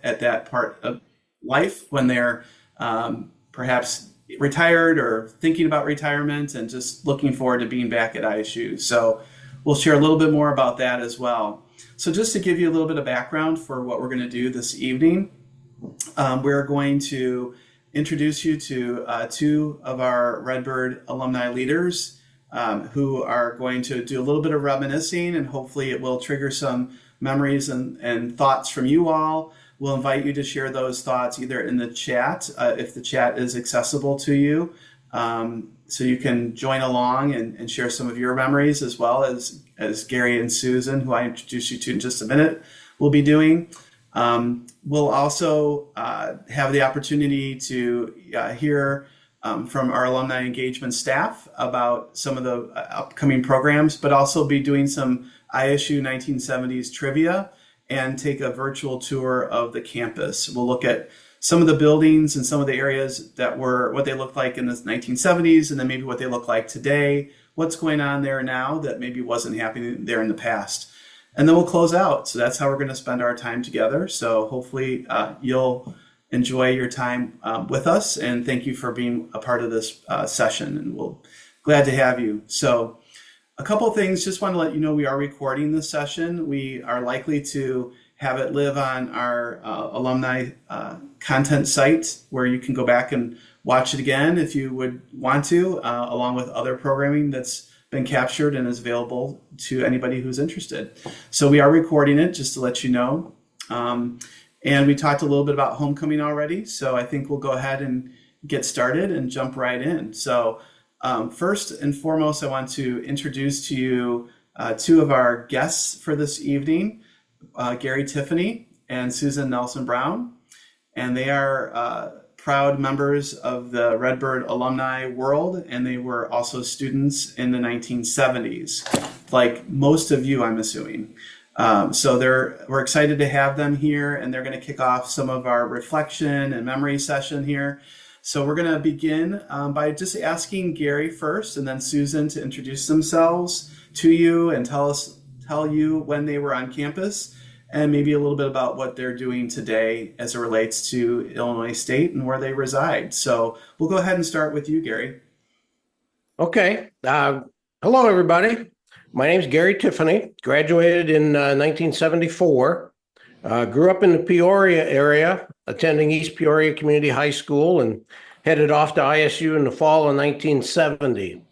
at that part of life when they're perhaps retired or thinking about retirement and just looking forward to being back at ISU. So we'll share a little bit more about that as well. So just to give you a little bit of background for what we're going to do this evening, we're going to introduce you to two of our Redbird alumni leaders who are going to do a little bit of reminiscing, and hopefully it will trigger some memories and thoughts from you all. We'll invite you to share those thoughts either in the chat, if the chat is accessible to you, so you can join along and share some of your memories, as well as Gary and Susan, who I introduce you to in just a minute, will be doing. We'll also have the opportunity to hear from our alumni engagement staff about some of the upcoming programs, but also be doing some ISU 1970s trivia and take a virtual tour of the campus. We'll look at some of the buildings and some of the areas that were what they looked like in the 1970s, and then maybe what they look like today, what's going on there now that maybe wasn't happening there in the past. And then we'll close out. So that's how we're going to spend our time together. So hopefully you'll enjoy your time with us, and thank you for being a part of this session, and we're glad to have you. So a couple of things, just want to let you know we are recording this session. We are likely to have it live on our alumni content site, where you can go back and watch it again if you would want to, along with other programming that's been captured and is available to anybody who's interested. So we are recording it, just to let you know. And we talked a little bit about homecoming already, so I think we'll go ahead and get started and jump right in. So first and foremost, I want to introduce to you two of our guests for this evening, Gary Tiffany and Susan Nelson Brown. And they are proud members of the Redbird alumni world, and they were also students in the 1970s, like most of you, I'm assuming. So we're excited to have them here, and they're going to kick off some of our reflection and memory session here. So we're going to begin by just asking Gary first, and then Susan to introduce themselves to you and tell you when they were on campus, and maybe a little bit about what they're doing today as it relates to Illinois State and where they reside. So we'll go ahead and start with you, Gary. Okay. Hello, everybody. My name's Gary Tiffany, graduated in 1974, grew up in the Peoria area, attending East Peoria Community High School, and headed off to ISU in the fall of 1970.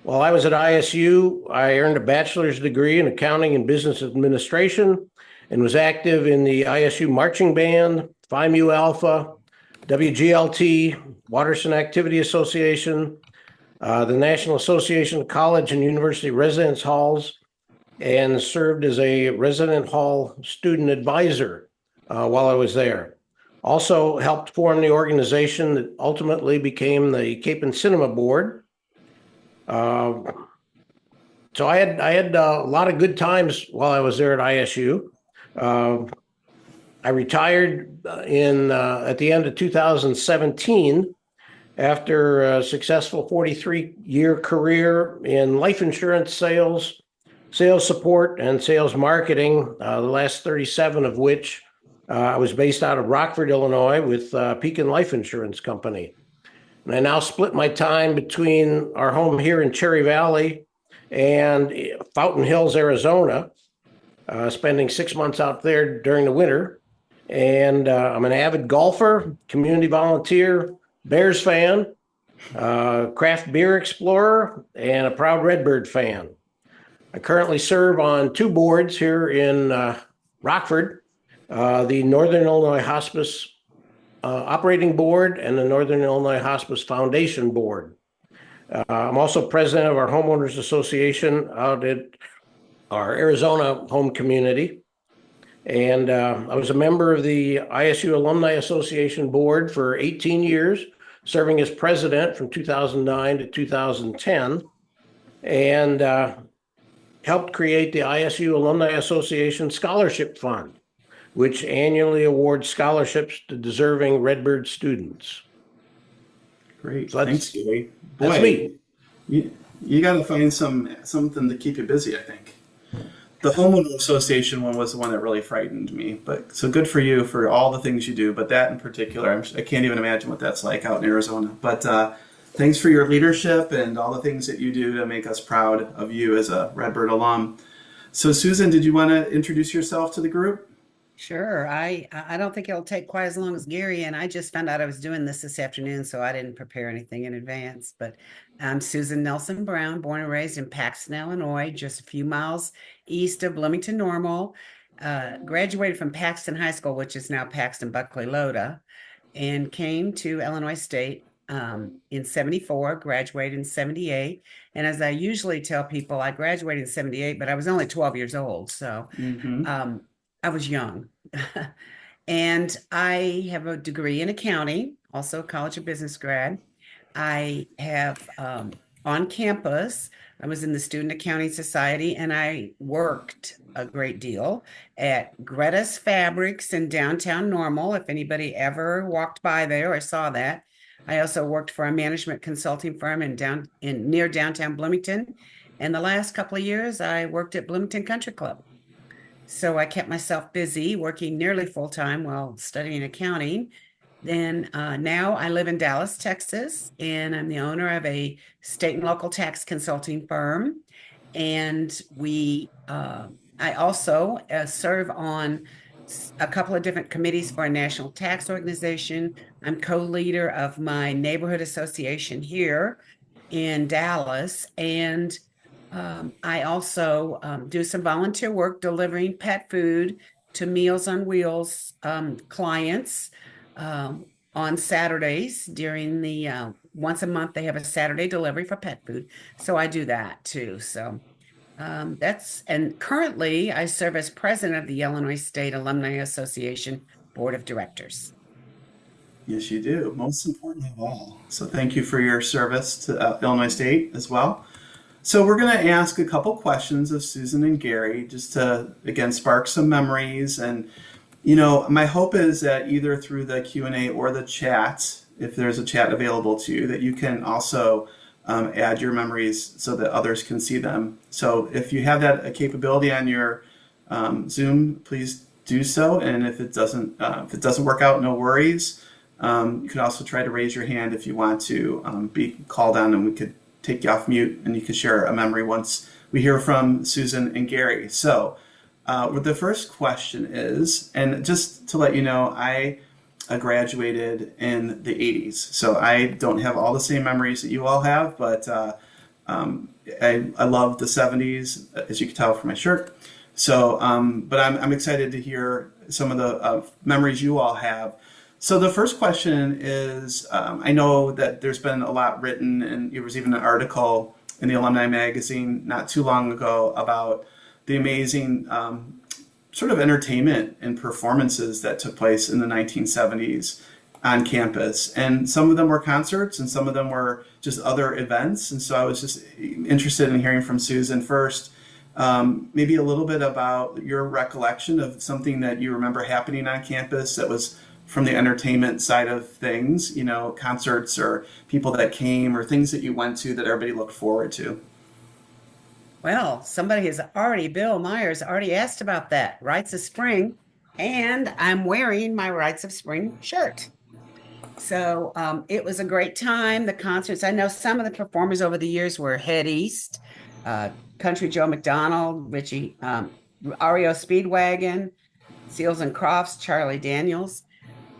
While I was at ISU, I earned a bachelor's degree in accounting and business administration and was active in the ISU marching band, Phi Mu Alpha, WGLT, Watterson Activity Association, the National Association of College and University Residence Halls, and served as a resident hall student advisor while I was there. Also helped form the organization that ultimately became the Cape and Cinema Board. So I had a lot of good times while I was there at ISU. I retired at the end of 2017 after a successful 43-year career in life insurance sales, sales support, and sales marketing, the last 37 of which I was based out of Rockford, Illinois, with Pekin Life Insurance Company. And I now split my time between our home here in Cherry Valley and Fountain Hills, Arizona, spending 6 months out there during the winter. And I'm an avid golfer, community volunteer, Bears fan, craft beer explorer, and a proud Redbird fan. I currently serve on two boards here in Rockford, the Northern Illinois Hospice Operating Board and the Northern Illinois Hospice Foundation Board. I'm also president of our Homeowners Association out at our Arizona home community. And I was a member of the ISU Alumni Association Board for 18 years, serving as president from 2009 to 2010, and helped create the ISU Alumni Association Scholarship Fund, which annually awards scholarships to deserving Redbird students. Great. So thanks, Gary. That's me. You got to find something to keep you busy, I think. The homeowner association one was the one that really frightened me. But so good for you for all the things you do. But that in particular, I can't even imagine what that's like out in Arizona. But thanks for your leadership and all the things that you do to make us proud of you as a Redbird alum. So Susan, did you want to introduce yourself to the group? Sure. I don't think it'll take quite as long as Gary, and I just found out I was doing this afternoon, so I didn't prepare anything in advance. But I'm Susan Nelson Brown, born and raised in Paxton, Illinois, just a few miles east of Bloomington Normal. Graduated from Paxton High School, which is now Paxton Buckley Loda, and came to Illinois State in 74, graduated in 78. And as I usually tell people, I graduated in 78, but I was only 12 years old. So Mm-hmm. um, I was young. And I have a degree in accounting, also a College of Business grad. I have on campus, I was in the Student Accounting Society and I worked a great deal at Greta's Fabrics in downtown Normal. If anybody ever walked by there or saw that, I also worked for a management consulting firm in near downtown Bloomington. And the last couple of years, I worked at Bloomington Country Club. So I kept myself busy working nearly full time while studying accounting. Then now I live in Dallas, Texas, and I'm the owner of a state and local tax consulting firm. And I also serve on a couple of different committees for a national tax organization. I'm co-leader of my neighborhood association here in Dallas, and I also do some volunteer work delivering pet food to Meals on Wheels clients on Saturdays during the once a month, they have a Saturday delivery for pet food. So I do that too. So and currently I serve as president of the Illinois State Alumni Association Board of Directors. Yes, you do. Most important of all. So thank you for your service to Illinois State as well. So we're going to ask a couple questions of Susan and Gary just to, again, spark some memories. And, my hope is that either through the Q&A or the chat, if there's a chat available to you, that you can also add your memories so that others can see them. So if you have that capability on your Zoom, please do so. And if it doesn't work out, no worries. You can also try to raise your hand if you want to be called on, and we could take you off mute and you can share a memory once we hear from Susan and Gary. So what the first question is, and just to let you know, I graduated in the 80s. So I don't have all the same memories that you all have, but I love the 70s, as you can tell from my shirt. So, but I'm excited to hear some of the memories you all have. So the first question is, I know that there's been a lot written, and there was even an article in the Alumni magazine not too long ago about the amazing sort of entertainment and performances that took place in the 1970s on campus. And some of them were concerts and some of them were just other events. And so I was just interested in hearing from Susan first, maybe a little bit about your recollection of something that you remember happening on campus that was from the entertainment side of things, concerts or people that came or things that you went to that everybody looked forward to. Well, Bill Myers already asked about that, Rites of Spring, and I'm wearing my Rites of Spring shirt. So it was a great time. The concerts, I know some of the performers over the years were Head East, Country Joe McDonald, Richie, REO Speedwagon, Seals and Crofts, Charlie Daniels.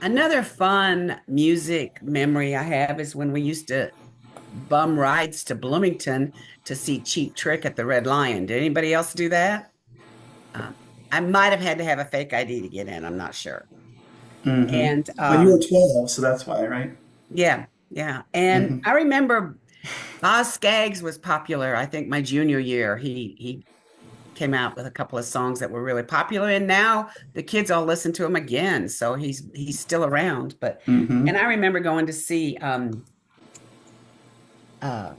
Another fun music memory I have is when we used to bum rides to Bloomington to see Cheap Trick at the Red Lion. Did anybody else do that? Uh, I might have had to have a fake ID to get in. I'm not sure. Mm-hmm. And Well, you were 12, so that's why, right? yeah, yeah. And Mm-hmm. I remember Boz Scaggs was popular. I think my junior year, he came out with a couple of songs that were really popular, and now the kids all listen to him again. So he's still around. And Mm-hmm. I remember going to see uh,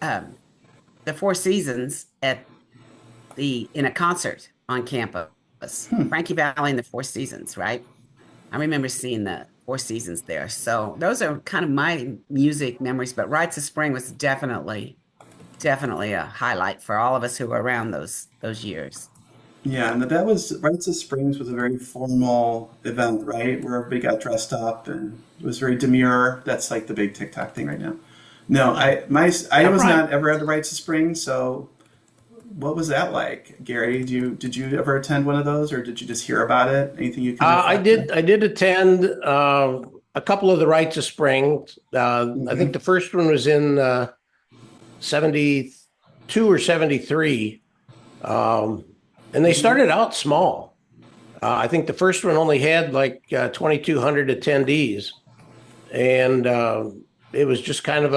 um, the Four Seasons in a concert on campus. Hmm. Frankie Valli and the Four Seasons, right? I remember seeing the Four Seasons there. So those are kind of my music memories, but Rites of Spring was definitely a highlight for all of us who were around those years. Yeah, and that was Rites of Springs was a very formal event, right? Where everybody got dressed up and it was very demure. That's like the big TikTok thing right now. No, Yeah, I that's was right. not ever at the Rites of Springs, so what was that like, Gary? Did you ever attend one of those, or did you just hear about it? Anything you can I reflect did on? I did attend a couple of the Rites of Spring. I think Hmm. the first one was in 72 or 73. Um, and they started out small. I think the first one only had like 2,200 attendees. And it was just kind of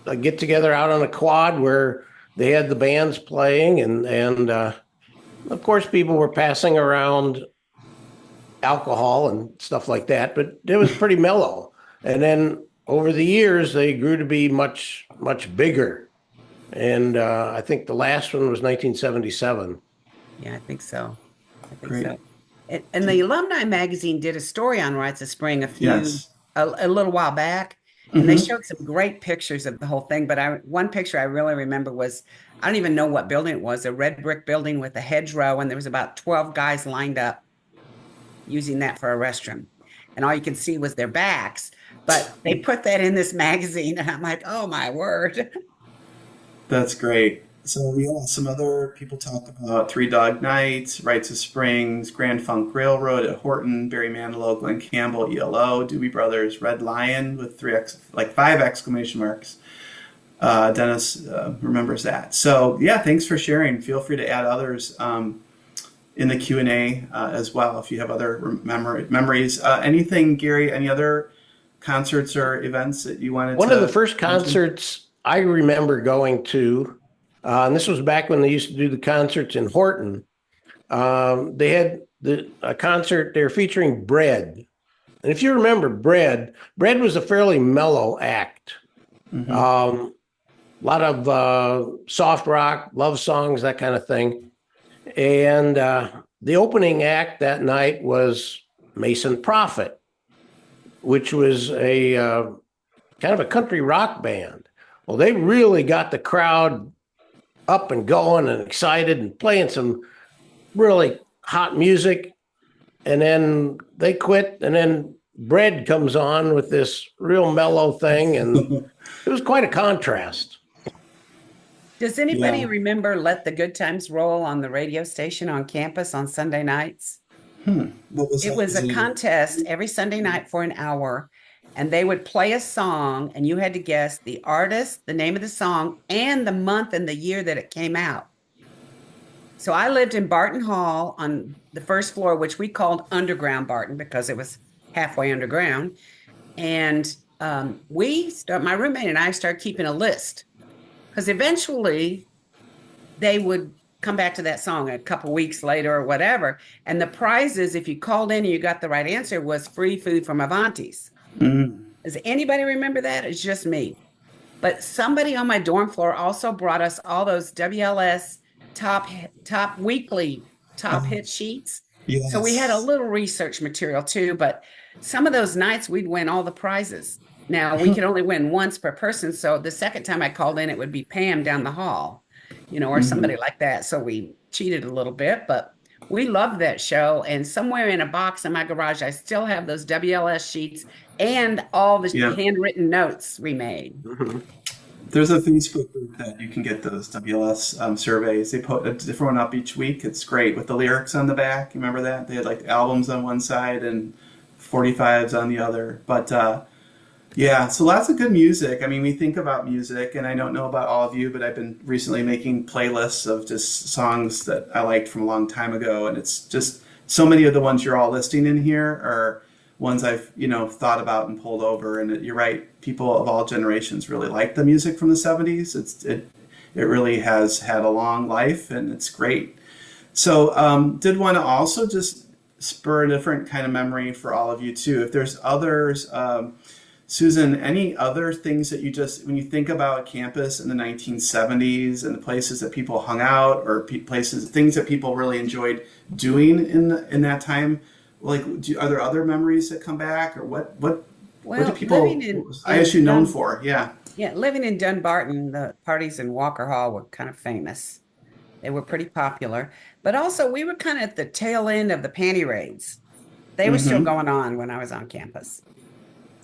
a get together out on a quad where they had the bands playing. And of course, people were passing around alcohol and stuff like that, but it was pretty mellow. And then over the years, they grew to be much bigger. And I think the last one was 1977. Yeah, I think so. I think so. Great. And the alumni magazine did a story on Rites of Spring Yes. a little while back, and they Hmm. showed some great pictures of the whole thing. But one picture I really remember was, I don't even know what building it was, a red brick building with a hedgerow, and there was about 12 guys lined up using that for a restroom. And all you could see was their backs. But they put that in this magazine, and I'm like, oh my word. That's great. So yeah, some other people talk about Three Dog Night, Rites of Springs, Grand Funk Railroad at Horton, Barry Manilow, Glen Campbell, ELO, Doobie Brothers, Red Lion with like five exclamation marks. Dennis remembers that. So yeah, thanks for sharing. Feel free to add others in the Q&A as well if you have other memories. Anything, Gary? Any other concerts or events that you wanted One of the to first mention? concerts I remember going to, and this was back when they used to do the concerts in Horton. They had a concert there featuring Bread. And if you remember Bread was a fairly mellow act. Hmm. A lot of soft rock, love songs, that kind of thing. And the opening act that night was Mason Prophet, which was a kind of a country rock band. Well, they really got the crowd up and going and excited and playing some really hot music. And then they quit, and then Bread comes on with this real mellow thing, and it was quite a contrast. Does anybody Yeah. remember Let the Good Times Roll on the radio station on campus on Sunday nights? What was It that? was Was a it contest every Sunday night for an hour, and they would play a song, and you had to guess the artist, the name of the song, and the month and the year that it came out. So I lived in Barton Hall on the first floor, which we called Underground Barton because it was halfway underground. And my roommate and I started keeping a list because eventually they would come back to that song a couple weeks later or whatever. And the prizes, if you called in and you got the right answer, was free food from Avanti's. mm, Does anybody remember that? It's just me. But somebody on my dorm floor also brought us all those WLS top top weekly top oh, hit sheets. So we had a yes. little research material too, but some of those nights we'd win all the prizes. Now we could only win once per person, so the second time I called in, it would be Pam down the hall, or somebody Hmm. like that. So we cheated a little bit, but we loved that show. And somewhere in a box in my garage, I still have those WLS sheets and all the Yeah. handwritten notes we made. Mhm. There's a Facebook group that you can get those WLS surveys. They put a different one up each week. It's great with the lyrics on the back. You remember that? They had like albums on one side and 45s on the other. But yeah, so lots of good music. I mean, we think about music, and I don't know about all of you, but I've been recently making playlists of just songs that I liked from a long time ago, and it's just so many of the ones you're all listing in here are ones I've thought about and pulled over. And you're right, people of all generations really like the music from the '70s. It really has had a long life, and it's great. So, did want to also just spur a different kind of memory for all of you too. If there's others. Susan, any other things that when you think about campus in the 1970s and the places that people hung out or things that people really enjoyed doing in that time, like, are there other memories that come back, or What do Well, people, ISU known for? Yeah. Yeah, living in Dunbarton, the parties in Walker Hall were kind of famous. They were pretty popular, but also we were kind of at the tail end of the panty raids. They were still Hmm. going on when I was on campus.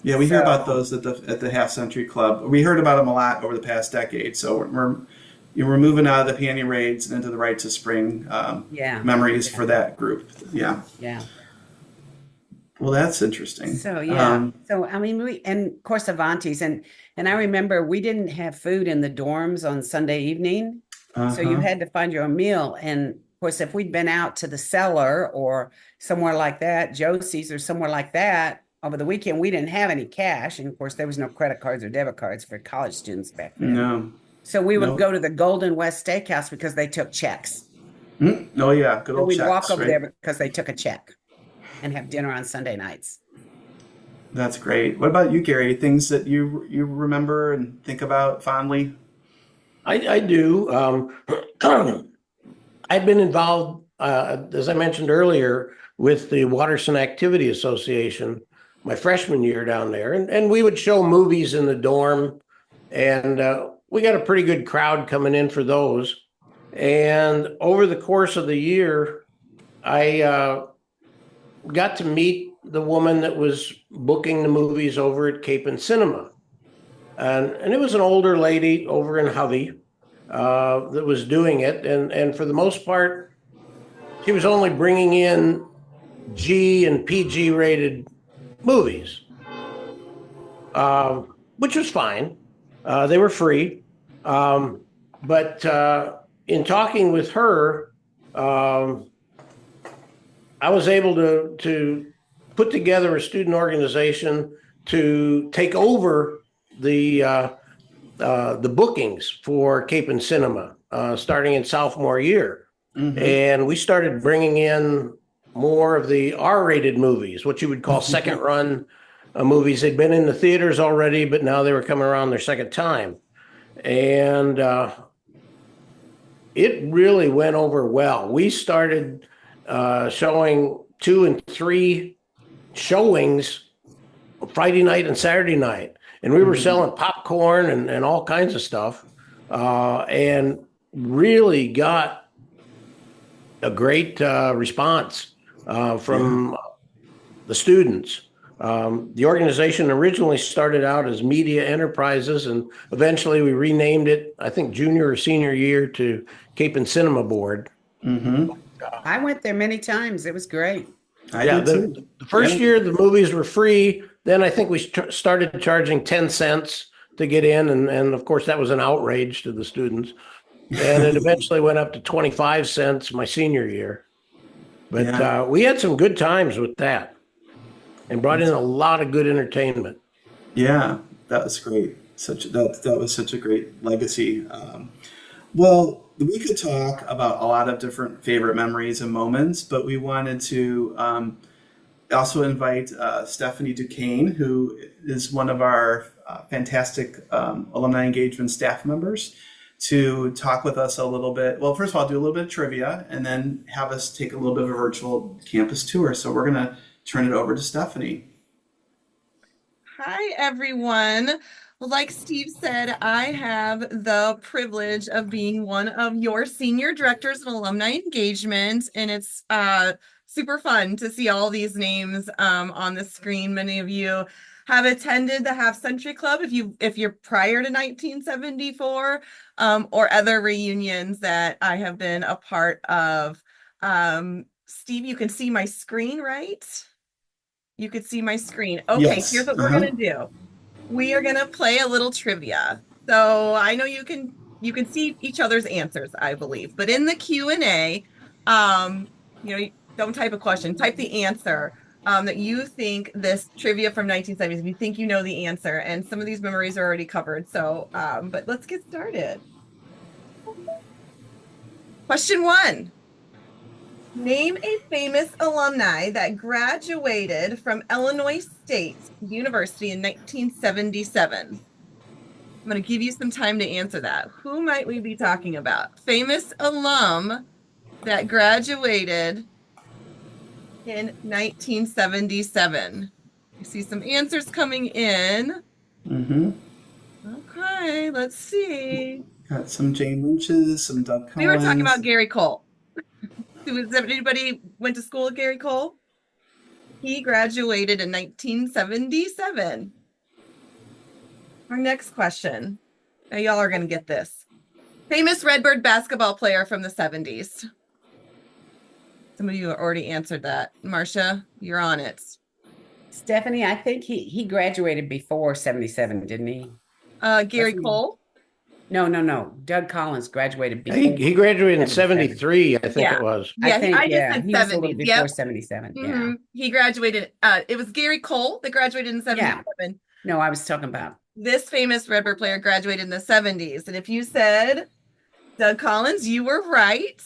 Yeah, we hear about So, those at the Half Century Club. We heard about them a lot over the past decade. So we're moving out of the panty raids and into the Rites of Spring yeah, memories yeah, for that group. Yeah. yeah. Well, that's interesting. So yeah. So I mean we and of course Avanti's and I remember we didn't have food in the dorms on Sunday evening. So you Uh-huh. had to find your own meal. And of course, if we'd been out to the cellar or somewhere like that, Josie's or somewhere like that over the weekend, we didn't have any cash. And of course, there was no credit cards or debit cards for college students back then. No. So we would No. go to the Golden West Steakhouse because they took checks. Oh yeah, good So old we'd walk checks, over right? there because they took a check and have dinner on Sunday nights. That's great. What about you, Gary? Things that you remember and think about fondly? I do. I've been involved, as I mentioned earlier, with the Watterson Activity Association my freshman year down there, and we would show movies in the dorm, and we got a pretty good crowd coming in for those. And over the course of the year, I got to meet the woman that was booking the movies over at Cape and Cinema. And it was an older lady over in Hovey that was doing it. And for the most part, she was only bringing in G and PG rated movies, which was fine. They were free. But in talking with her, I was able to put together a student organization to take over the bookings for Cape and Cinema starting in sophomore year. Hmm. And we started bringing in more of the R-rated movies, what you would call second run movies. They'd been in the theaters already, but now they were coming around their second time. And it really went over well. We started showing 2 and 3 showings Friday night and Saturday night. And we were selling popcorn and all kinds of stuff, and really got a great response Yeah. from the students. The organization originally started out as Media Enterprises, and eventually we renamed it, I think, junior or senior year to Cape and Cinema Board. Hmm. I went there many times. It was great. I Yeah, did too. the first year the movies were free. Then I think we started charging 10 cents to get in. And of course, that was an outrage to the students. And it eventually went up to 25 cents my senior year. But Yeah. we had some good times with that and brought in That's a lot of good entertainment. Yeah, that was great. That was such a great legacy. Well, we could talk about a lot of different favorite memories and moments, but we wanted to also invite Stephanie Duquesne, who is one of our fantastic alumni engagement staff members, to talk with us a little bit. Well, first of all, do a little bit of trivia, and then have us take a little bit of a virtual campus tour. So we're going to turn it over to Stephanie. Hi, everyone. Well, like Steve said, I have the privilege of being one of your senior directors in alumni engagement, and it's super fun to see all these names on the screen. Many of you have attended the Half Century Club if you're prior to 1974, or other reunions that I have been a part of. Steve, you can see my screen, right? You could see my screen. Okay, here's Yes. what we're Uh-huh. gonna do. We are gonna play a little trivia. So I know you can see each other's answers, I believe, but in the Q&A, don't type a question, type the answer that you think this trivia from 1970s, if you think you know the answer, and some of these memories are already covered. So, but let's get started. Question 1. Name a famous alumni that graduated from Illinois State University in 1977. I'm going to give you some time to answer that. Who might we be talking about? Famous alum that graduated in 1977. see some answers coming in. Mm-hmm. Okay, let's see. Got some Jane Lynch's, some Doug We were talking about Collins. Gary Cole. Anybody went to school with Gary Cole? He graduated in 1977. Our next question. Now y'all are going to get this. Famous Redbird basketball player from the 70s. Some of you already answered that. Marcia, you're on it. Stephanie, I think he graduated before 77, didn't he? Gary Wasn't he? Cole. No. Doug Collins graduated before. He graduated in 77. 73, I think Yeah. it was. Yeah, I just Yeah, said he was a little 70s. before Yep. 77. Yeah. Mhm. He graduated. It was Gary Cole that graduated in 77. No, I was talking about. This famous Redbird player graduated in the 70s. And if you said Doug Collins, you were right.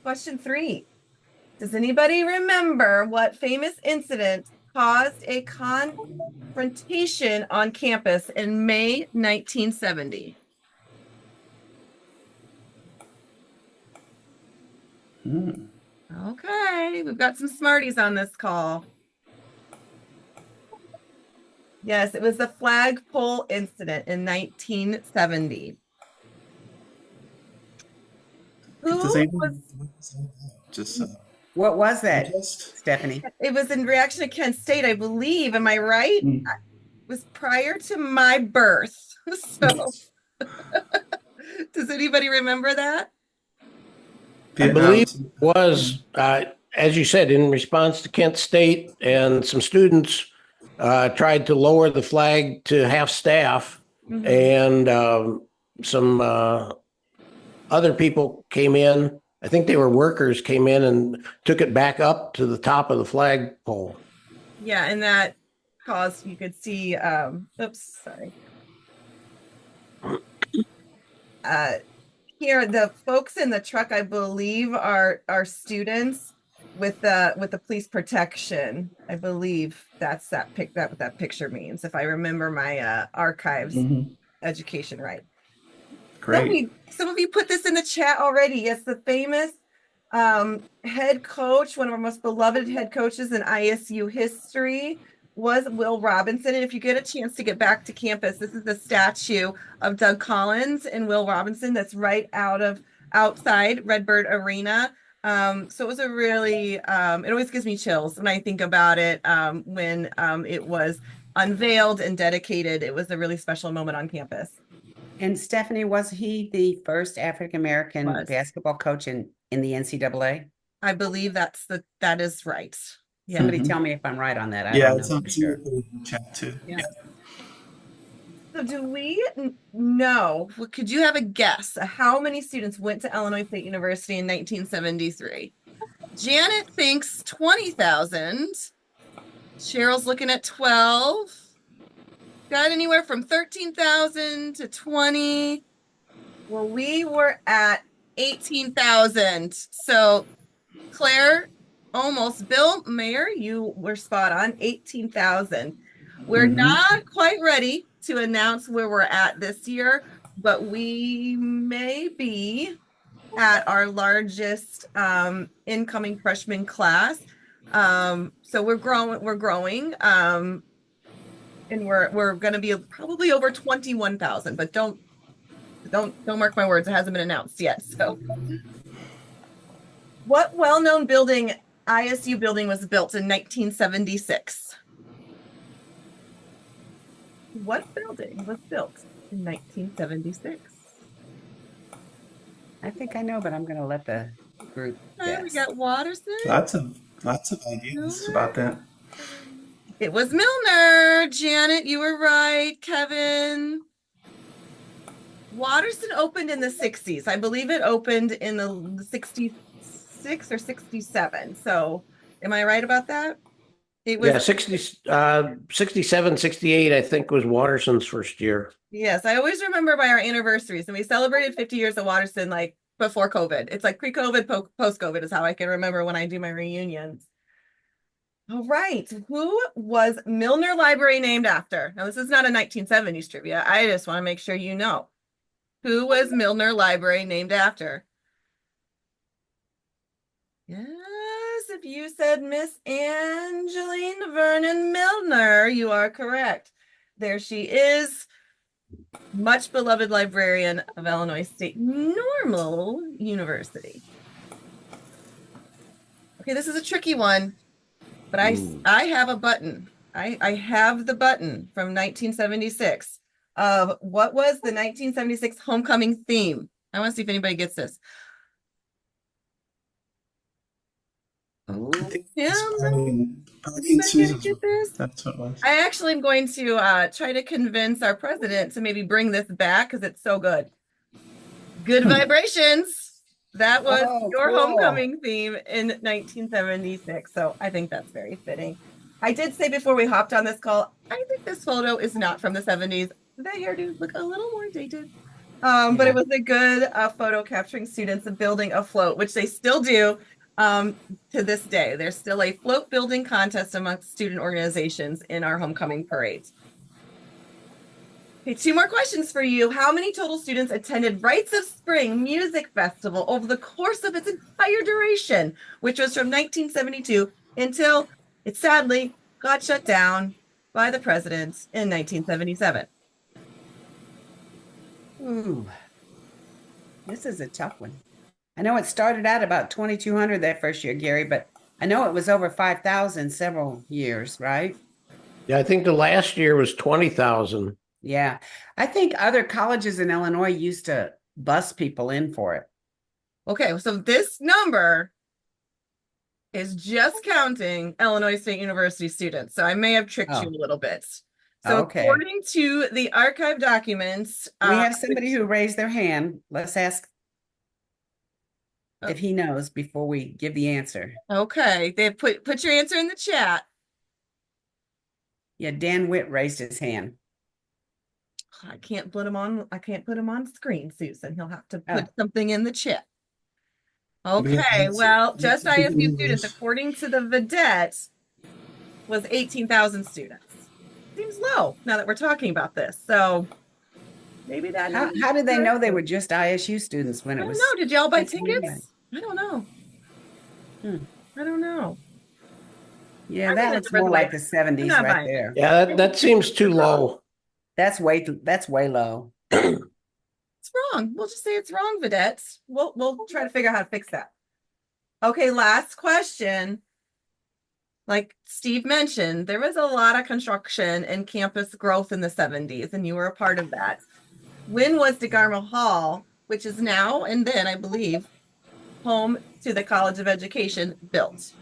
Question 3. Does anybody remember what famous incident caused a confrontation on campus in May 1970? Okay, we've got some smarties on this call. Yes, it was the flagpole incident in 1970. Does Who anyone was just What was that, just Stephanie? it was in reaction to Kent State, I believe. Am I right? It was prior to my birth. So does anybody remember that? I believe it was, as you said, in response to Kent State, and some students tried to lower the flag to half staff, and some other people came in. I think they were workers, came in and took it back up to the top of the flagpole. Yeah, and that caused, you could see, oops, sorry. Here, the folks in the truck, I believe, are students with the police protection. I believe that's what that picture means, if I remember my archives education right. great. Some of you put this in the chat already. Yes, the famous head coach, one of our most beloved head coaches in ISU history, was Will Robinson. And if you get a chance to get back to campus, this is the statue of Doug Collins and Will Robinson that's right outside Redbird Arena. So it was a really, it always gives me chills when I think about it. When it was unveiled and dedicated, it was a really special moment on campus. And Stephanie, was he the first African-American basketball coach in the NCAA? I believe that is right. Yeah. Somebody tell me if I'm right on that. I Yeah, don't it's know on for sure. chat too. Yeah. So do we know, could you have a guess how many students went to Illinois State University in 1973? Janet thinks 20,000. Cheryl's looking at 12. Got anywhere from 13,000 to 20. Well, we were at 18,000. So Claire, almost. Bill Mayer, you were spot on, 18,000. We're not quite ready to announce where we're at this year, but we may be at our largest incoming freshman class. So we're growing. And we're going to be probably over 21,000, but don't mark my words. It hasn't been announced yet. So what well-known building, ISU building, was built in 1976? What building was built in 1976? I think I know, but I'm going to let the group guess. We got Watterson. Lots of ideas about that. It was Milner. Janet, you were right. Kevin. Watterson opened in the 60s. I believe it opened in the 66 or 67. So am I right about that? It was 67, 68, I think, was Watterson's first year. Yes, I always remember by our anniversaries, and we celebrated 50 years of Watterson like before COVID. It's like pre-COVID, post-COVID is how I can remember when I do my reunions. All right. Who was Milner Library named after? Now, this is not a 1970s trivia. I just want to make sure you know. Who was Milner Library named after? Yes, if you said Miss Angeline Vernon Milner. You are correct. There she is. Much beloved librarian of Illinois State Normal University. Okay, this is a tricky one, but I have a button. I have the button from 1976 of what was the 1976 homecoming theme. I want to see if anybody gets this. Oh, It's Tim, Pauline anybody Susan. get this? That's what it was. I actually am going to try to convince our president to maybe bring this back because it's so good. Good vibrations. That was your cool. homecoming theme in 1976. So I think that's very fitting. I did say before we hopped on this call, I think this photo is not from the 70s. The hairdos look a little more dated. But it was a good photo capturing students building a float, which they still do to this day. There's still a float building contest amongst student organizations in our homecoming parade. Okay, 2 more questions for you. How many total students attended Rites of Spring Music Festival over the course of its entire duration, which was from 1972 until it sadly got shut down by the president in 1977? Ooh, this is a tough one. I know it started out about 2,200 that first year, Gary, but I know it was over 5,000 several years, right? Yeah, I think the last year was 20,000. Yeah. I think other colleges in Illinois used to bus people in for it. Okay, so this number is just counting Illinois State University students. So I may have tricked you a little bit. So according to the archive documents, we have somebody who raised their hand. Let's ask if he knows before we give the answer. Okay, they put your answer in the chat. Yeah, Dan Witt raised his hand. I can't put him on screen, Susan. He'll have to put something in the chat. Okay, well, just ISU students, according to the Vedette, was 18,000 students. Seems low now that we're talking about this. So maybe that. How did they know they were just ISU students when it was? I don't know. Did y'all buy tickets? I don't know. I don't know. Yeah, that looks more like the 70s right there. Yeah, that seems too low. That's way low. It's wrong. We'll just say it's wrong, Vedettes. We'll try to figure out how to fix that. Okay, last question. Like Steve mentioned, there was a lot of construction and campus growth in the 70s, and you were a part of that. When was DeGarmo Hall, which is now and then, I believe, home to the College of Education, built?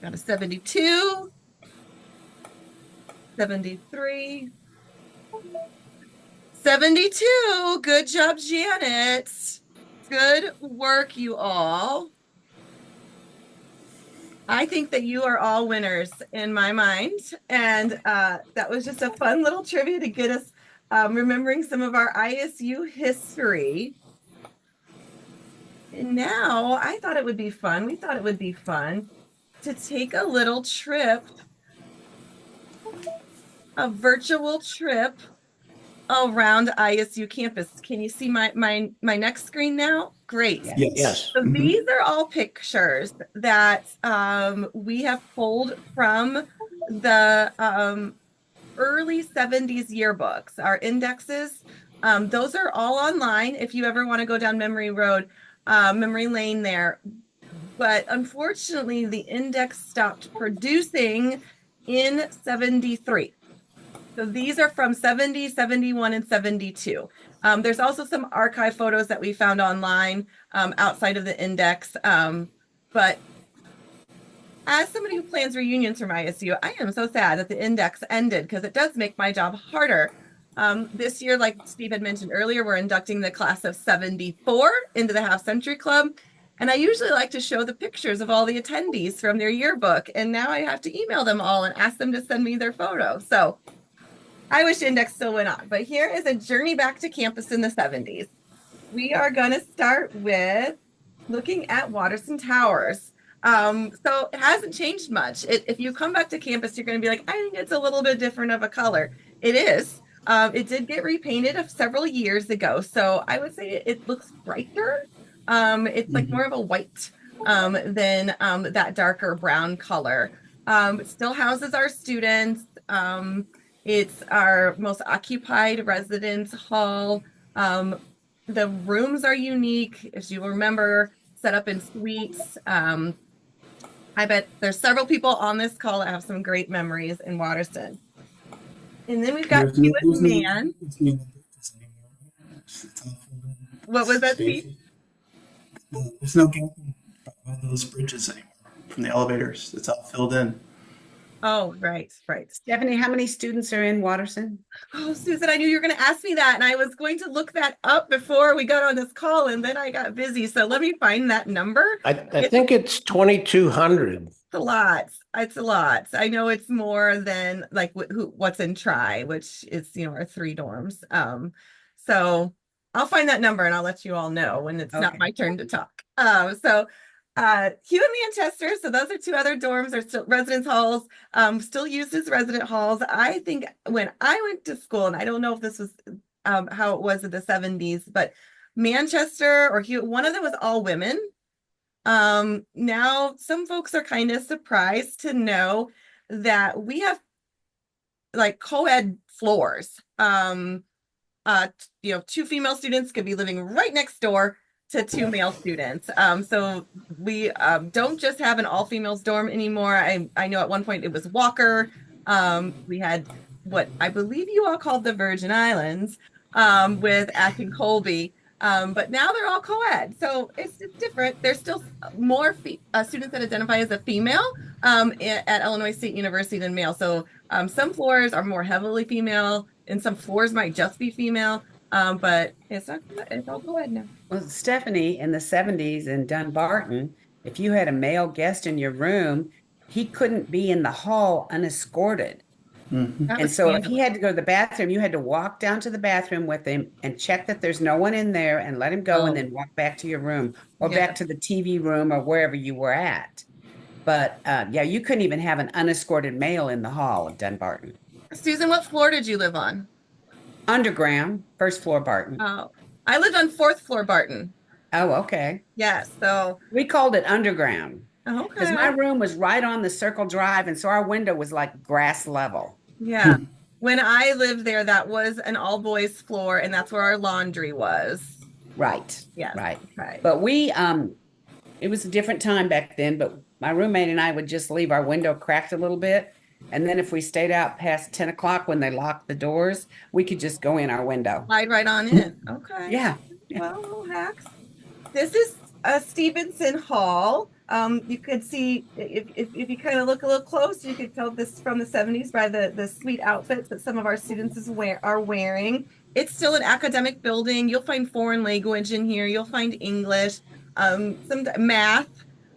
Got a 72, 73, 72. Good job, Janet. Good work, you all. I think that you are all winners in my mind. And that was just a fun little trivia to get us remembering some of our ISU history. And now I thought it would be fun. We thought it would be fun to take a little trip, a virtual trip around ISU campus. Can you see my next screen now? Great. Yes. So these are all pictures that we have pulled from the early 70s yearbooks, our indexes. Those are all online if you ever want to go down memory lane there. But unfortunately, the index stopped producing in 73. So these are from 70, 71, and 72. There's also some archive photos that we found online outside of the index. But as somebody who plans reunions from ISU, I am so sad that the index ended because it does make my job harder. This year, like Steve had mentioned earlier, we're inducting the class of 74 into the Half Century Club. And I usually like to show the pictures of all the attendees from their yearbook. And now I have to email them all and ask them to send me their photo. So I wish index still went on. But here is a journey back to campus in the 70s. We are going to start with looking at Watterson Towers. So it hasn't changed much. If you come back to campus, you're going to be like, I think it's a little bit different of a color. It is. It did get repainted several years ago. So I would say it looks brighter. It's like more of a white than that darker brown color. It still houses our students. It's our most occupied residence hall. The rooms are unique, as you remember, set up in suites. I bet there's several people on this call that have some great memories in Waterston. And then we've got Hewitt Man. What was that, Steve? There's no gap by those bridges anymore from the elevators. It's all filled in. Oh, right. Stephanie, how many students are in Waterston? Oh, Susan, I knew you were going to ask me that, and I was going to look that up before we got on this call, and then I got busy. So let me find that number. I think it's 2,200. It's a lot. It's a lot. I know it's more than like what's in Tri, which is, our 3 dorms. So I'll find that number and I'll let you all know when it's not my turn to talk. Hugh and Manchester, so those are 2 other dorms, are still residence halls, still used as resident halls. I think when I went to school, and I don't know if this was how it was in the 70s, but Manchester or Hugh, one of them was all women. Now some folks are kind of surprised to know that we have like co-ed floors. 2 female students could be living right next door to 2 male students. So we don't just have an all-females dorm anymore. I know at one point it was Walker. We had what I believe you all called the Virgin Islands with Ash and Colby. But now they're all co-ed. So it's different. There's still more students that identify as a female at Illinois State University than male. So some floors are more heavily female and some floors might just be female. But it's all co-ed now. Well, Stephanie, in the 70s in Dunbarton, if you had a male guest in your room, he couldn't be in the hall unescorted. Mm-hmm. And so if he had to go to the bathroom, you had to walk down to the bathroom with him and check that there's no one in there and let him go and then walk back to your room or back to the TV room or wherever you were at. But you couldn't even have an unescorted male in the hall of Dunbarton. Susan, what floor did you live on? Underground, first floor Barton. Oh, I lived on 4th floor Barton. Oh, okay. Yes, so we called it underground. Okay. Because my room was right on the Circle Drive, and so our window was like grass level. Yeah. When I lived there, that was an all boys floor, and that's where our laundry was. Right. Yes. Right. Right. But we, it was a different time back then, but my roommate and I would just leave our window cracked a little bit. And then if we stayed out past 10 o'clock when they locked the doors, we could just go in our window. Slide right on in. Okay. Yeah. Well, little hacks. This is a Stevenson Hall. You could see, if you kind of look a little close, you could tell this from the 70s by the sweet outfits that some of our students are wearing. It's still an academic building. You'll find foreign language in here. You'll find English, some math.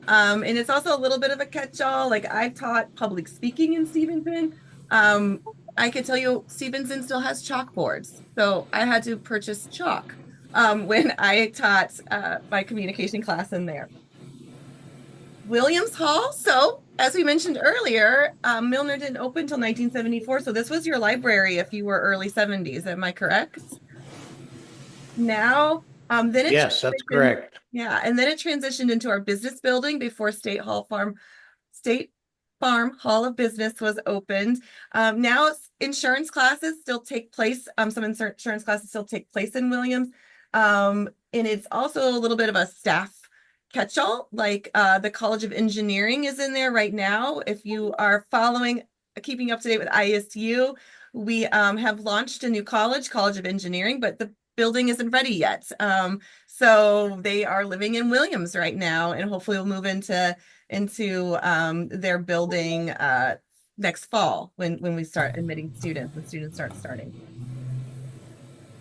And it's also a little bit of a catch-all. Like I've taught public speaking in Stevenson. I can tell you Stevenson still has chalkboards. So I had to purchase chalk when I taught my communication class in there. Williams Hall. So as we mentioned earlier, Milner didn't open until 1974. So this was your library if you were early 70s. Am I correct? Now, then it Yes, that's correct. Yeah, and then it transitioned into our business building before State Farm Hall of Business was opened. Now insurance classes still take place. Some insurance classes still take place in Williams. And it's also a little bit of a staff catch-all, like the College of Engineering is in there right now. If you are keeping up to date with ISU, we have launched a new college of Engineering, but the building isn't ready yet. So they are living in Williams right now, and hopefully we'll move into their building next fall when we start admitting students, when students start starting.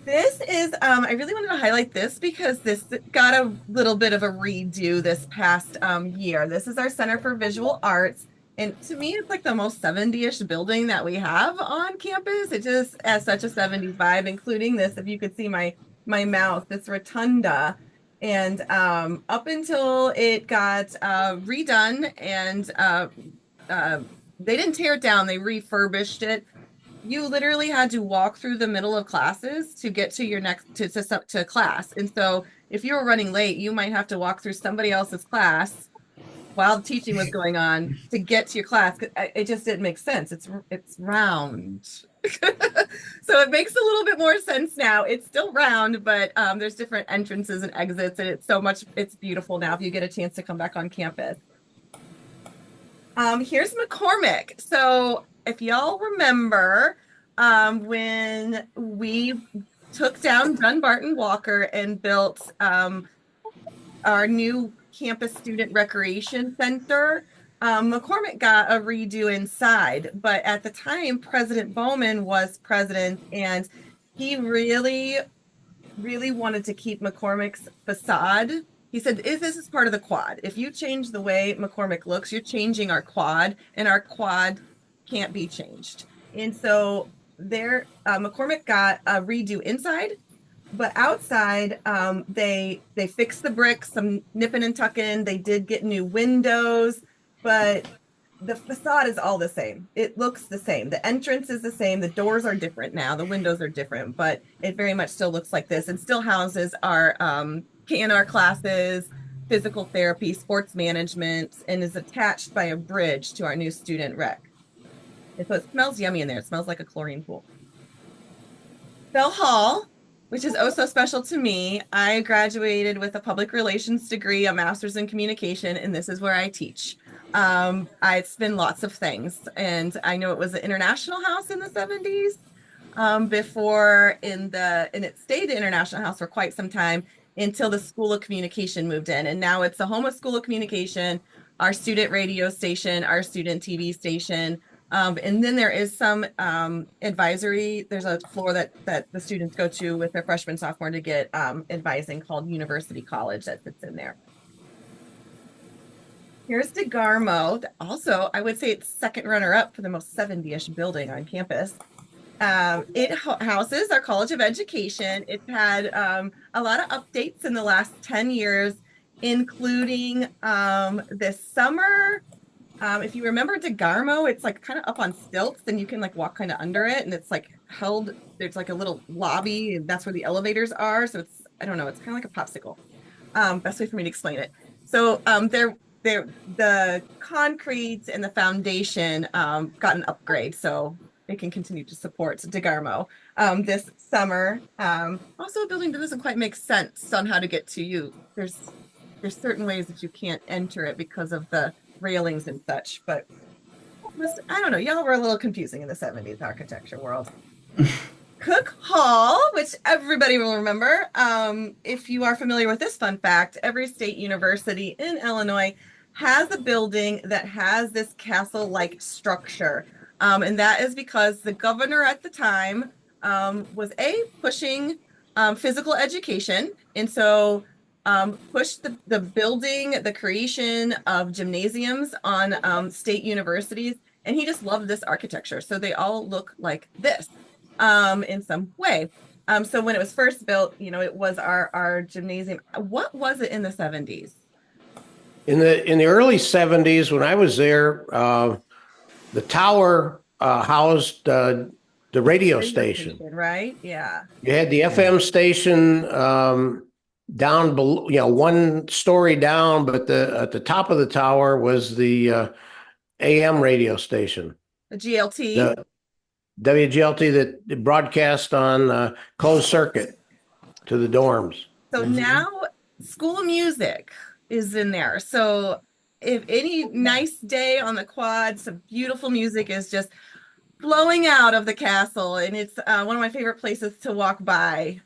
This is, I really wanted to highlight this because this got a little bit of a redo this past year. This is our Center for Visual Arts. And to me, it's like the most 70-ish building that we have on campus. It just has such a 70s vibe, including this, if you could see my mouth, this rotunda. And up until it got redone and they didn't tear it down, they refurbished it. you literally had to walk through the middle of classes to get to your next to class. And so if you were running late, you might have to walk through somebody else's class while the teaching was going on to get to your class. It just didn't make sense. It's round. So it makes a little bit more sense now. It's still round, but there's different entrances and exits, and it's beautiful now if you get a chance to come back on campus. Here's McCormick. So if y'all remember, when we took down Dunbarton Walker and built our new campus student recreation center, McCormick got a redo inside. But at the time, President Bowman was president, and he really, really wanted to keep McCormick's facade. He said, if this is part of the quad, if you change the way McCormick looks, you're changing our quad, and our quad can't be changed. And so McCormick got a redo inside, but outside, they fixed the bricks, some nipping and tucking. They did get new windows, but the facade is all the same. It looks the same. The entrance is the same. The doors are different now. The windows are different, but it very much still looks like this and still houses our K&R classes, physical therapy, sports management, and is attached by a bridge to our new student rec. And so it smells yummy in there. It smells like a chlorine pool. Bell Hall, which is oh so special to me. I graduated with a public relations degree, a master's in communication, and this is where I teach. It's been lots of things, and I know it was an international house in the 70s before, and it stayed the international house for quite some time until the School of Communication moved in, and now it's the home of School of Communication, our student radio station, our student TV station. And then there is some advisory. There's a floor that the students go to with their freshman, sophomore to get advising called University College that sits in there. Here's DeGarmo. Also, I would say it's second runner-up for the most 70-ish building on campus. It houses our College of Education. It's had a lot of updates in the last 10 years, including this summer. If you remember DeGarmo, it's like kind of up on stilts, and you can like walk kind of under it, and it's like held. There's like a little lobby, and that's where the elevators are. So I don't know, it's kind of like a popsicle. Best way for me to explain it. So the concrete and the foundation got an upgrade, so it can continue to support DeGarmo this summer. Also, a building that doesn't quite make sense on how to get to you. There's certain ways that you can't enter it because of the railings and such, but I don't know, y'all were a little confusing in the 70s architecture world. Cook Hall, which everybody will remember. If you are familiar with this fun fact, every state university in Illinois has a building that has this castle-like structure. And that is because the governor at the time was pushing physical education. And so pushed the building, the creation of gymnasiums on state universities, and he just loved this architecture. So they all look like this in some way. So when it was first built, it was our gymnasium. What was it in the 70s? In the early 70s, when I was there, the tower housed the radio station. Right? Yeah. You had the FM station down below, one story down, but at the top of the tower was the AM radio station. The GLT. The WGLT that broadcast on closed circuit to the dorms. So now School of Music is in there. So if any nice day on the quad, some beautiful music is just flowing out of the castle, and it's one of my favorite places to walk by.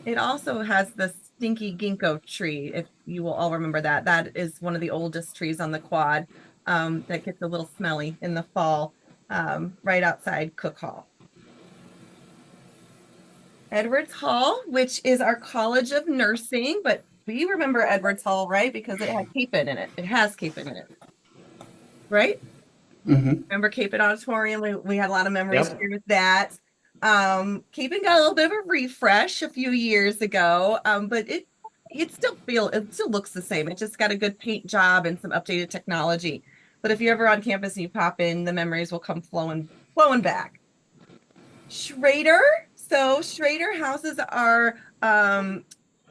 It also has the stinky ginkgo tree, if you will all remember that. That is one of the oldest trees on the quad that gets a little smelly in the fall, right outside Cook Hall. Edwards Hall, which is our College of Nursing, but we remember Edwards Hall, right? Because it had Capon in it. It has Capon in it, right? Mm-hmm. Remember Capon Auditorium? We had a lot of memories here with that. Capon got a little bit of a refresh a few years ago, but it still looks the same. It just got a good paint job and some updated technology. But if you're ever on campus and you pop in, the memories will come flowing flowing back. Schrader. So Schrader houses our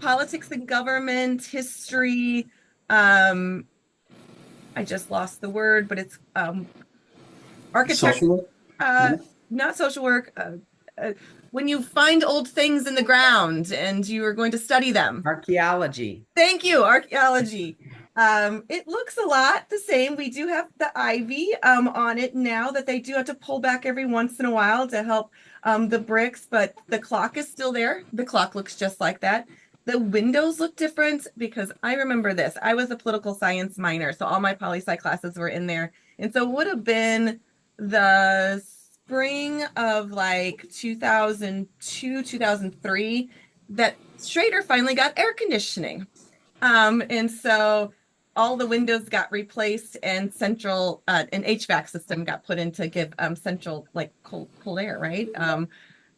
politics and government, history. I just lost the word, but it's architecture. Social work? Not social work. When you find old things in the ground and you are going to study them. Archaeology. Thank you, archaeology. It looks a lot the same. We do have the ivy on it now that they do have to pull back every once in a while to help the bricks, but the clock is still there. The clock looks just like that. The windows look different because I remember this. I was a political science minor, so all my poli-sci classes were in there. And so it would have been the spring of like 2002, 2003 that Schrader finally got air conditioning. And so all the windows got replaced and central an HVAC system got put in to give central like cold air, right?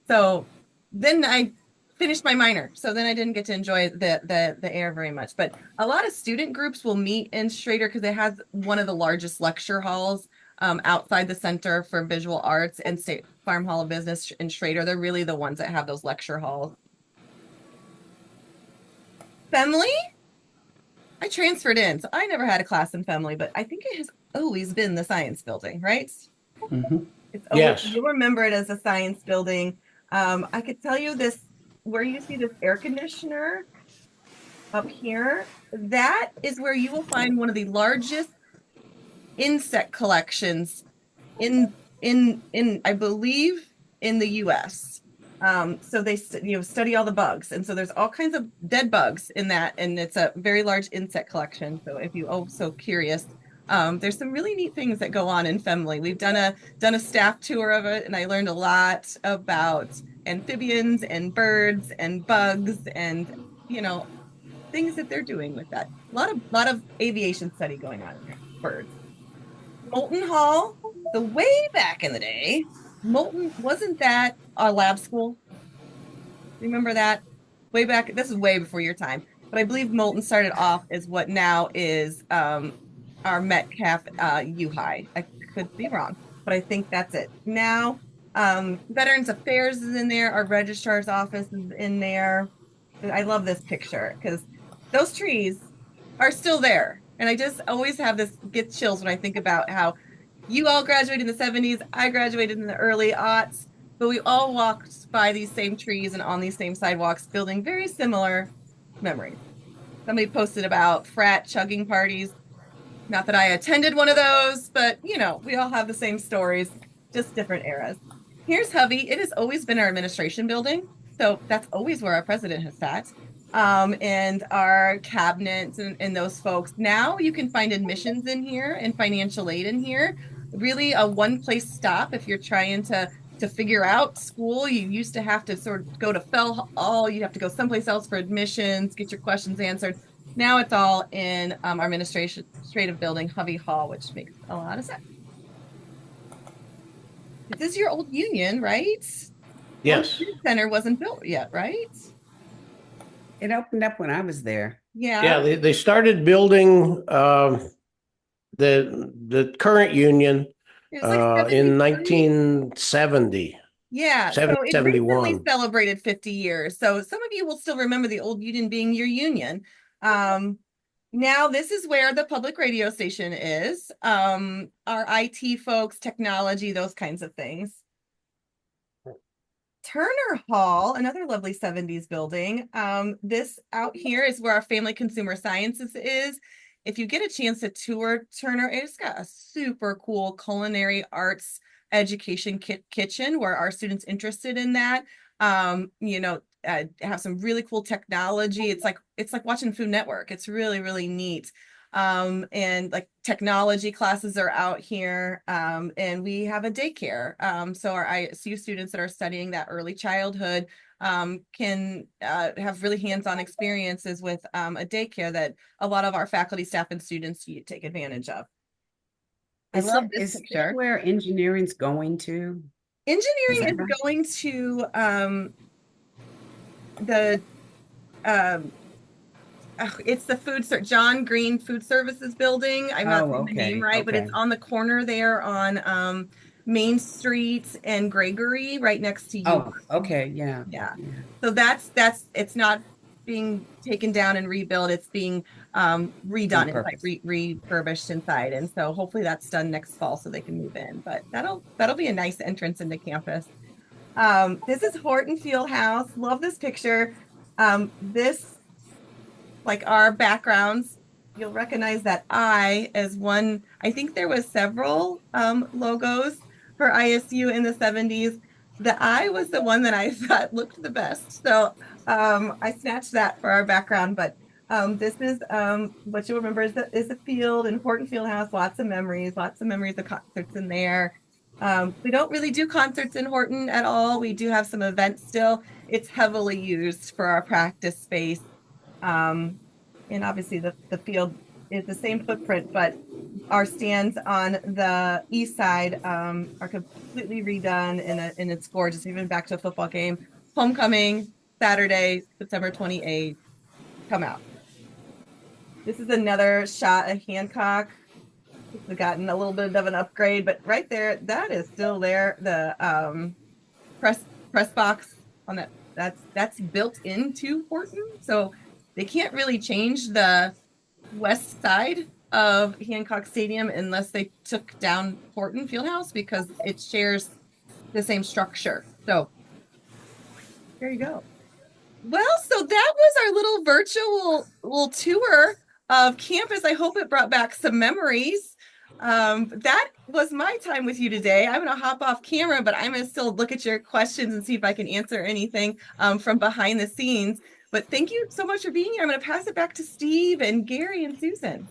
So then I finished my minor, so then I didn't get to enjoy the air very much. But a lot of student groups will meet in Schrader because it has one of the largest lecture halls outside the Center for Visual Arts and State Farm Hall of Business in Schrader. They're really the ones that have those lecture halls. Family? I transferred in, so I never had a class in family, but I think it has always been the science building, right? Mm-hmm. It's always, Yes. you'll remember it as a science building. I could tell you this, where you see this air conditioner up here, that is where you will find one of the largest insect collections in I believe in the US. So they study all the bugs, and so there's all kinds of dead bugs in that, and it's a very large insect collection. So if you so curious, there's some really neat things that go on in Femley. We've done a staff tour of it, and I learned a lot about amphibians and birds and bugs and things that they're doing with that. A lot of aviation study going on in there. Birds. Moulton Hall. So way back in the day, Moulton, wasn't that a lab school? Remember that? Way back, this is way before your time, but I believe Moulton started off as what now is our Metcalf U High. I could be wrong, but I think that's it. Now, Veterans Affairs is in there, our registrar's office is in there. I love this picture because those trees are still there. And I just always have this, get chills when I think about how you all graduated in the 70s, I graduated in the early aughts, but we all walked by these same trees and on these same sidewalks, building very similar memories. Somebody posted about frat chugging parties. Not that I attended one of those, but we all have the same stories, just different eras. Here's Hovey. It has always been our administration building. So that's always where our president has sat. And our cabinets and those folks. Now you can find admissions in here and financial aid in here. Really a one-place stop if you're trying to figure out school. You used to have to sort of go to Fell Hall. You'd have to go someplace else for admissions, get your questions answered. Now it's all in our administrative building, Hovey Hall, which makes a lot of sense. This is your old union, right? Yes. Old center wasn't built yet, right? It opened up when I was there. Yeah. Yeah, they started building the current union It was like in 73. 1970. Yeah, so it 71. recently celebrated 50 years. So some of you will still remember the old union being your union. Now this is where the public radio station is. Our IT folks, technology, those kinds of things. Turner Hall, another lovely 70s building. This out here is where our Family Consumer Sciences is. If you get a chance to tour Turner, it's got a super cool culinary arts education kitchen where our students interested in that, have some really cool technology. It's like watching Food Network. It's really, really neat. And like technology classes are out here, and we have a daycare. So our ISU students that are studying that early childhood can have really hands-on experiences with a daycare that a lot of our faculty, staff, and students take advantage of. I love this picture. This where engineering's going to? Engineering is going to it's the John Green Food Services building. I'm not saying the name right, but it's on the corner there on Main Street and Gregory right next to you. Oh, okay, yeah. Yeah. So that's it's not being taken down and rebuilt. It's being redone inside, refurbished inside. And so hopefully that's done next fall so they can move in. But that'll be a nice entrance into campus. This is Horton Fieldhouse. Love this picture. This, like our backgrounds, you'll recognize that I as one. I think there was several logos for ISU in the 70s. The I was the one that I thought looked the best. So I snatched that for our background. But this is what you'll remember is the field in Horton Fieldhouse. Lots of memories of concerts in there. We don't really do concerts in Horton at all. We do have some events still. It's heavily used for our practice space. And obviously the field is the same footprint, but our stands on the east side are completely redone and it's gorgeous, even back to a football game. Homecoming, Saturday, September 28th. Come out. This is another shot of Hancock. It's gotten a little bit of an upgrade, but right there, that is still there. The press box on that's built into Horton, so they can't really change the west side of Hancock Stadium unless they took down Horton Fieldhouse because it shares the same structure. So there you go. Well, so that was our little virtual tour of campus. I hope it brought back some memories. That was my time with you today. I'm going to hop off camera, but I'm going to still look at your questions and see if I can answer anything from behind the scenes. But thank you so much for being here. I'm going to pass it back to Steve and Gary and Susan.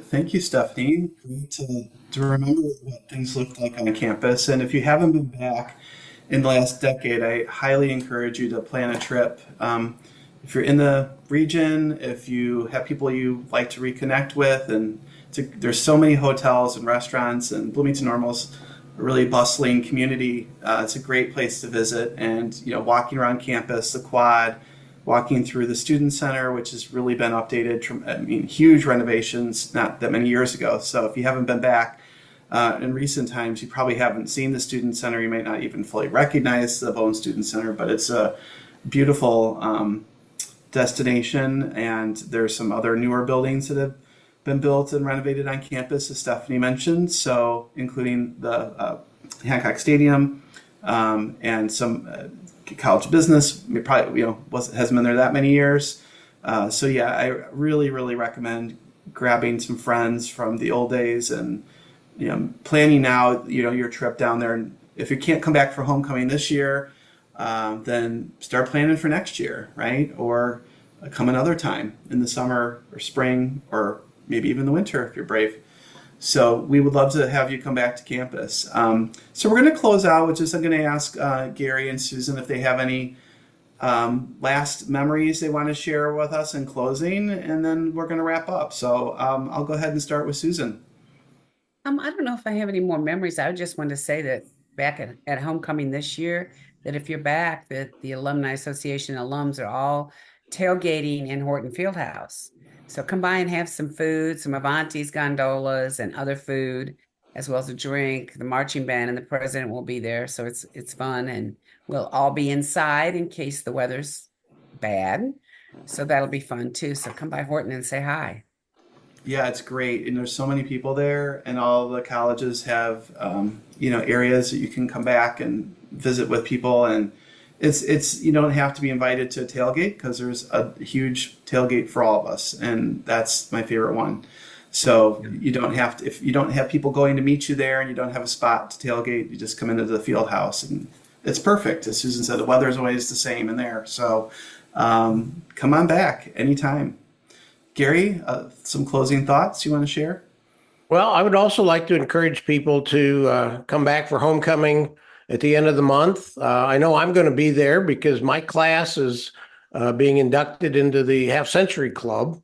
Thank you, Stephanie. Great to remember what things looked like on campus. And if you haven't been back in the last decade, I highly encourage you to plan a trip. If you're in the region, if you have people you like to reconnect with, and there's so many hotels and restaurants, and Bloomington Normal's a really bustling community. It's a great place to visit, and walking around campus, the quad, walking through the student center, which has really been updated. Huge renovations not that many years ago. So if you haven't been back in recent times, you probably haven't seen the student center. You might not even fully recognize the Bone Student Center, but it's a beautiful destination. And there's some other newer buildings that have been built and renovated on campus, as Stephanie mentioned. So including the Hancock Stadium and some College of Business. Probably hasn't been there that many years. So yeah, I really recommend grabbing some friends from the old days and planning now your trip down there. And if you can't come back for homecoming this year, then start planning for next year, right? Or come another time in the summer or spring or maybe even the winter if you're brave. So we would love to have you come back to campus. So we're going to close out with just, I'm going to ask Gary and Susan if they have any last memories they want to share with us in closing, and then we're going to wrap up. So I'll go ahead and start with Susan. I don't know if I have any more memories. I just wanted to say that back at homecoming this year, that if you're back, that the Alumni Association alums are all tailgating in Horton Fieldhouse. So come by and have some food, some Avanti's gondolas and other food, as well as a drink. The marching band and the president will be there. So it's fun, and we'll all be inside in case the weather's bad. So that'll be fun too. So come by Horton and say hi. Yeah, it's great. And there's so many people there, and all the colleges have, areas that you can come back and visit with people. And it's you don't have to be invited to a tailgate because there's a huge tailgate for all of us, and that's my favorite one. So you don't have to, if you don't have people going to meet you there and you don't have a spot to tailgate, you just come into the field house, and it's perfect. As Susan said, the weather is always the same in there. So come on back anytime. Gary, some closing thoughts you want to share? Well, I would also like to encourage people to come back for homecoming at the end of the month. I know I'm going to be there because my class is being inducted into the Half Century Club.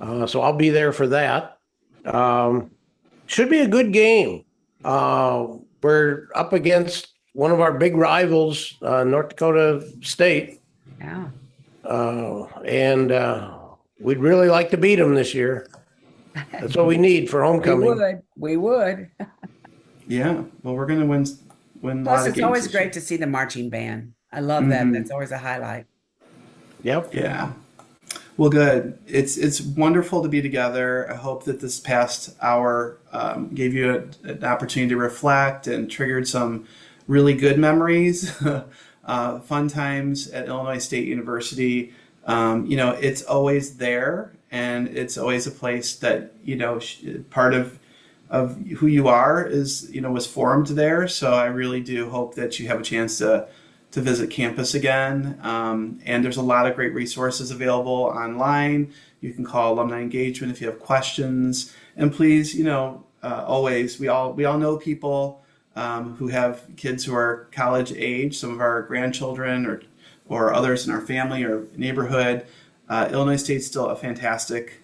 So I'll be there for that. Should be a good game. We're up against one of our big rivals, North Dakota State. Yeah. And we'd really like to beat them this year. That's what we need for homecoming. We would. Yeah. Well, we're going to win a Plus, lot of it's games always this year. great to see the marching band. I love that. Hmm. That's always a highlight. Yep. Yeah. Well, good. It's wonderful to be together. I hope that this past hour gave you an opportunity to reflect and triggered some really good memories, fun times at Illinois State University. It's always there, and it's always a place that part of who you are is was formed there. So I really do hope that you have a chance to visit campus again. And there's a lot of great resources available online. You can call Alumni Engagement if you have questions. And please, always we all know people who have kids who are college age. Some of our grandchildren or others in our family or neighborhood. Illinois State's still a fantastic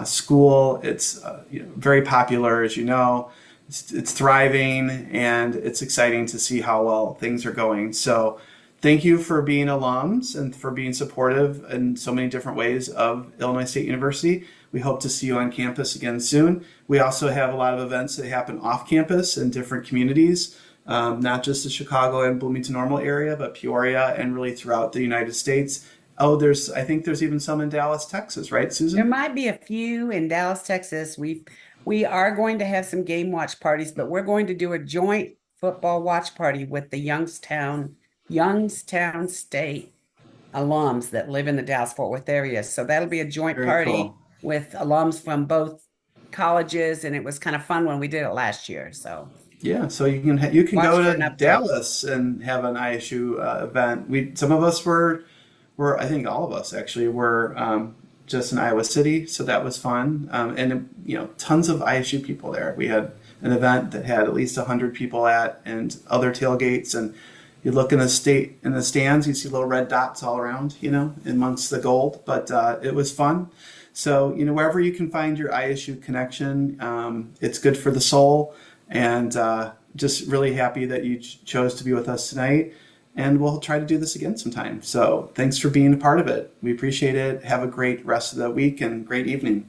school. It's very popular, as you know. It's thriving, and it's exciting to see how well things are going. So thank you for being alums and for being supportive in so many different ways of Illinois State University. We hope to see you on campus again soon. We also have a lot of events that happen off campus in different communities, not just the Chicago and Bloomington-Normal area, but Peoria and really throughout the United States. Oh, I think there's even some in Dallas, Texas, right, There Susan? might be a few in Dallas, Texas. We are going to have some game watch parties, but we're going to do a joint football watch party with the Youngstown State alums that live in the Dallas-Fort Worth area. So that'll be a joint Very party cool. with alums from both colleges, and it was kind of fun when we did it last year. So Yeah, so you can watch go for to an update. Dallas and have an ISU event. Some of us were I think all of us actually were just in Iowa City, so that was fun. And tons of ISU people there. We had an event that had at least 100 people and other tailgates, and you look in the stands, you see little red dots all around, amongst the gold. But it was fun. So wherever you can find your ISU connection, it's good for the soul. And just really happy that you chose to be with us tonight. And we'll try to do this again sometime. So thanks for being a part of it. We appreciate it. Have a great rest of the week and great evening.